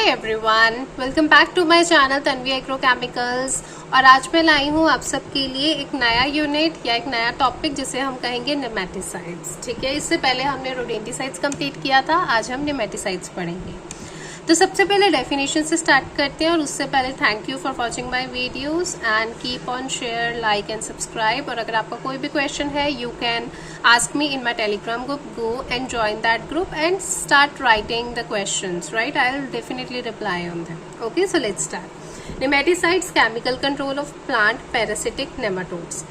Hi everyone, welcome back to my channel Tanvi agrochemicals. और आज मैं लाई हूँ आप सबके लिए एक नया यूनिट या एक नया टॉपिक जिसे हम कहेंगे नेमेटिसाइड्स। ठीक है, इससे पहले हमने रोडेंटिसाइड्स कंप्लीट किया था, आज हम नेमेटिसाइड्स पढ़ेंगे। तो सबसे पहले डेफिनेशन से स्टार्ट करते हैं और उससे पहले thank you for watching my videos and keep on share, like and subscribe. और अगर आपका कोई भी क्वेश्चन है you can ask me in my Telegram group, go and join that group and start writing the questions, right? I will definitely reply on them. Okay, so let's start. Nematicides, chemical control of plant parasitic nematodes.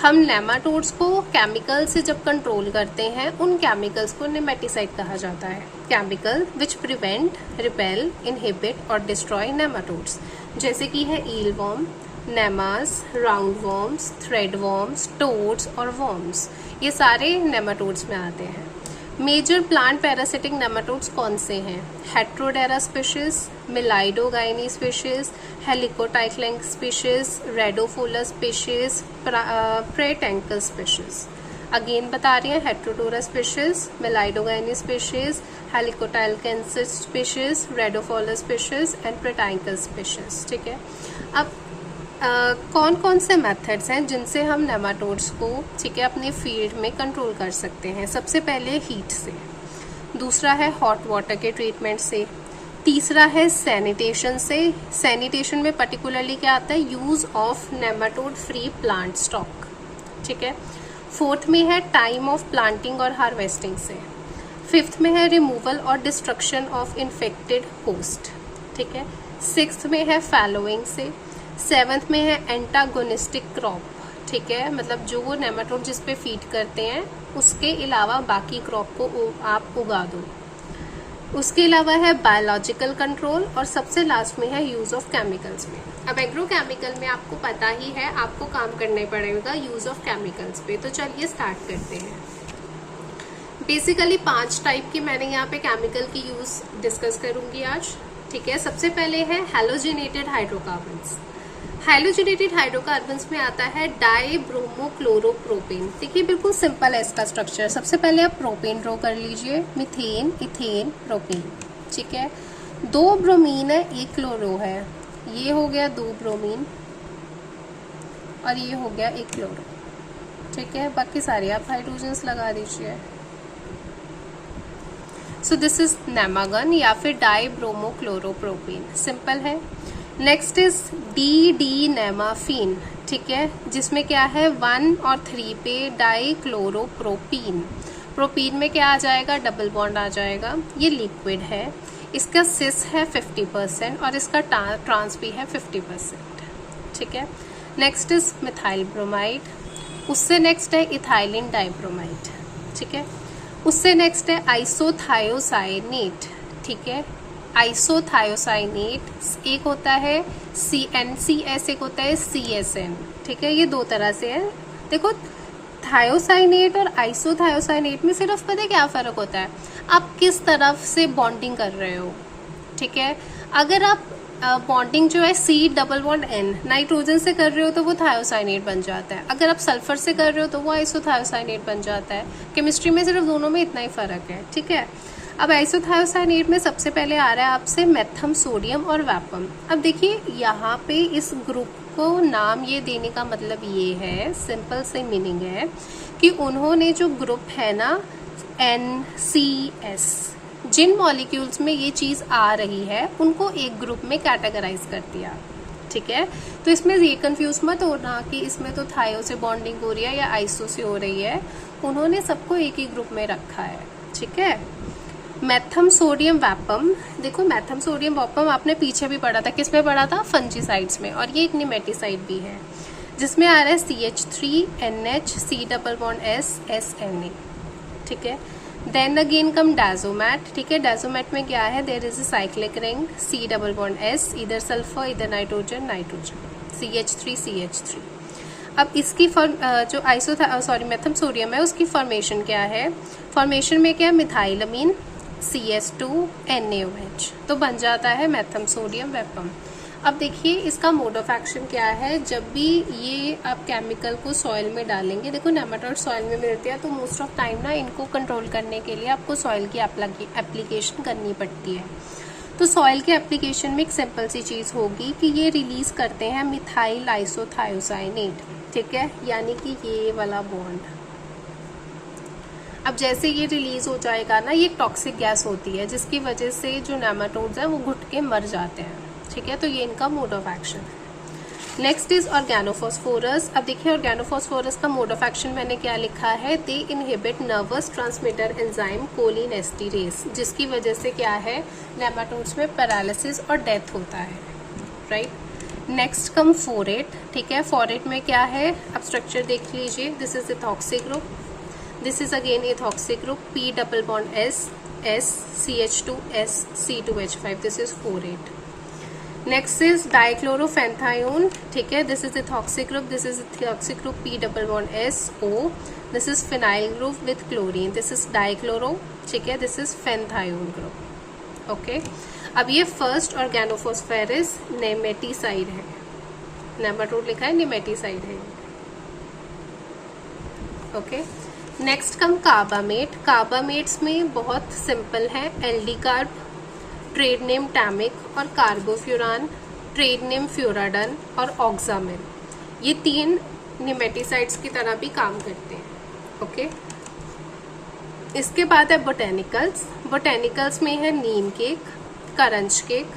हम nematodes को chemical से जब control करते हैं उन chemicals को नेमेटिसाइड कहा जाता है। Chemical which prevent, repel, inhibit और डिस्ट्रॉय नेमाटोड्स, जैसे कि है eel worm, nemas, round worms, thread worms, toads और वर्म्स। ये सारे नेमाटोड्स में आते हैं। मेजर प्लांट पैरासिटिक नेमाटोड्स कौन से हैं? Heterodera species, Meloidogyne species, Helicotylenchus species, Radopholus species, Pratylenchus species. Again बता रही हैं, Heterodera species, Meloidogyne species, Helicotylenchus species, Radopholus species and Pratylenchus species. ठीक है, अब कौन कौन से मेथड्स हैं जिनसे हम नेमाटोड्स को, ठीक है, अपने फील्ड में कंट्रोल कर सकते हैं? सबसे पहले हीट से, दूसरा है हॉट वाटर के ट्रीटमेंट से, तीसरा है सैनिटेशन से। सैनिटेशन में पर्टिकुलरली क्या आता है? Use of nematode free plant stock. ठीक है, फोर्थ में है टाइम ऑफ प्लांटिंग और हार्वेस्टिंग से, फिफ्थ में है रिमूवल और डिस्ट्रक्शन ऑफ इन्फेक्टेड होस्ट। ठीक है, सिक्स्थ में है फैलोइंग से, सेवंथ में है एंटागोनिस्टिक क्रॉप। ठीक है, मतलब जो वो नेमाटोड जिस पे फीड करते हैं उसके अलावा बाकी क्रॉप को आप उगा दो। उसके अलावा है बायोलॉजिकल कंट्रोल और सबसे लास्ट में है यूज ऑफ केमिकल्स में। अब एग्रोकेमिकल में आपको पता ही है, आपको काम करना पड़ेगा यूज ऑफ केमिकल्स पे। तो चलिए स्टार्ट करते हैं। बेसिकली 5 टाइप की मैंने यहाँ पे केमिकल की यूज डिस्कस करूंगी आज। ठीक है, सबसे पहले है हैलोजिनेटेड हाइड्रोकार्बन्स। हाइलोजिनेटेड हाइड्रोकार्बन्स में आता है डाइब्रोमोक्लोरोप्रोपेन। देखिए बिल्कुल सिंपल है इसका स्ट्रक्चर। सबसे पहले आप प्रोपेन ड्रॉ कर लीजिए, मीथेन, इथेन, प्रोपेन। ठीक है, 2 ब्रोमीन है, 1 क्लोरो है। ये हो गया 2 ब्रोमीन और ये हो गया 1 क्लोरो। ठीक है, बाकी सारे आप हाइड्रोजन्स लगा दीजिए। सो दिस इज नेमागन या फिर डाइब्रोमोक्लोरोप्रोपेन, सिंपल है। Next is D nemafene. ठीक है, जिसमें क्या है 1 और 3 पे डाइक्लोरोप्रोपीन। प्रोपीन में क्या आ जाएगा? डबल बॉन्ड आ जाएगा। ये लिक्विड है, इसका सिस है 50% और इसका ट्रांस भी है 50%। ठीक है, नेक्स्ट इज मिथाइल ब्रोमाइड। उससे नेक्स्ट है इथाइलिन डाइब्रोमाइड। ठीक है, उससे नेक्स्ट है आइसोथायोसाइनेट। ठीक है, आइसोथायोसाइनेट एक होता है CnCS, एक होता है CSN। ठीक है, ये 2 तरह से है। देखो, थायोसाइनेट और आइसोथायोसाइनेट में सिर्फ पता है क्या फ़र्क होता है? आप किस तरफ से बॉन्डिंग कर रहे हो। ठीक है, अगर आप बॉन्डिंग जो है C+N नाइट्रोजन से कर रहे हो तो वो थायोसाइनेट बन जाता है। अगर आप सल्फर से कर रहे हो तो वो आइसोथायोसाइनेट बन जाता है। केमिस्ट्री में सिर्फ दोनों में इतना ही फ़र्क है। ठीक है, अब आइसोथायोसाइनेट में सबसे पहले आ रहा है आपसे मेथम, सोडियम और वैपम। अब देखिए यहाँ पे इस ग्रुप को नाम ये देने का मतलब ये है, सिंपल से मीनिंग है कि उन्होंने जो ग्रुप है ना NCS, जिन मॉलिक्यूल्स में ये चीज़ आ रही है उनको एक ग्रुप में कैटेगराइज कर दिया। ठीक है, तो इसमें ये कंफ्यूज मत होना कि इसमें तो थायो से बॉन्डिंग हो रही है या आइसो से हो रही है। उन्होंने सबको एक ही ग्रुप में रखा है। ठीक है, मेथम, सोडियम, वैपम। देखो मैथम, सोडियम, वैपम आपने पीछे भी पढ़ा था, किस में पढ़ा था? फंजीसाइड्स में। और ये एक नेमेटिसाइड भी है जिसमें आ रहा है CH3NH, C+S, SNA। ठीक है, देन अगेन कम डायजोमैट। ठीक है, डायजोमैट में क्या है? There is a cyclic ring, C+S, इधर सल्फर इधर नाइट्रोजन, नाइट्रोजन, CH3CH3। अब इसकी जो मेथम सोडियम है उसकी फॉर्मेशन क्या है? फॉर्मेशन में क्या है? मिथाइलमीन, CS2NaOH, तो बन जाता है मेथम सोडियम वैपम। अब देखिए इसका मोड ऑफ एक्शन क्या है। जब भी ये आप केमिकल को सॉइल में डालेंगे, देखो नेमाटोड सॉइल में मिलते हैं तो मोस्ट ऑफ टाइम ना इनको कंट्रोल करने के लिए आपको सॉइल की एप्लीकेशन करनी पड़ती है। तो सॉइल के एप्लीकेशन में एक सिंपल सी चीज़ होगी कि ये रिलीज करते हैं मिथाइल आइसोथायोसाइनेट, ठीक है, यानी कि ये वाला बॉन्ड। अब जैसे ये रिलीज हो जाएगा ना, ये टॉक्सिक गैस होती है जिसकी वजह से जो नेमाटोड्स हैं वो घुट के मर जाते हैं, ठीक है। तो ये इनका मोड ऑफ एक्शन है। Next is organophosphorus. अब देखिए ऑर्गेनोफॉस्फोरस का मोड ऑफ एक्शन मैंने क्या लिखा है, they inhibit nervous transmitter enzyme cholinesterase, जिसकी वजह से क्या है, नेमाटोड्स में पैरालिसिस और डेथ होता है, राइट। नेक्स्ट कम फोरेट, ठीक है। फोरेट में क्या है, अब स्ट्रक्चर देख लीजिए, this is ethoxy group, this is again ethoxy group, P double bond S CH2 S C2H5, this is phorate. Next is dichlofenthion, ठीक है, this is ethoxy group, this is ethoxy group P double bond S O, this is phenyl group with chlorine, this is dichloro, ठीक है, this is fenthion group, okay. अब ये first organophosphorus nematicide है, nematode लिखा है, nematicide है, okay. Next come carbamate. Carbamates में बहुत सिंपल है, एल्डी कार्ब, ट्रेड नेम टैमिक और कार्बोफ्यूरान, ट्रेड नेम फ्यूराडन और ऑक्सामिन, ये 3 नेमेटिसाइड्स की तरह भी काम करते हैं, ओके। इसके बाद है बोटेनिकल्स। बोटेनिकल्स में है नीम केक, करंज केक,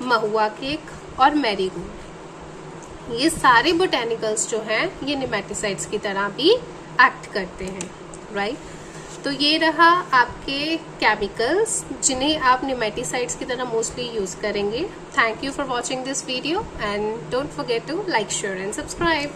महुआ केक और मैरीगोल्ड। ये सारे बोटेनिकल्स जो हैं ये नेमेटिसाइड्स की तरह भी एक्ट करते हैं, राइट। तो ये रहा आपके केमिकल्स जिन्हें आप नेमेटिसाइड्स की तरह मोस्टली यूज करेंगे। Thank you for watching this video and don't forget to like, share and subscribe.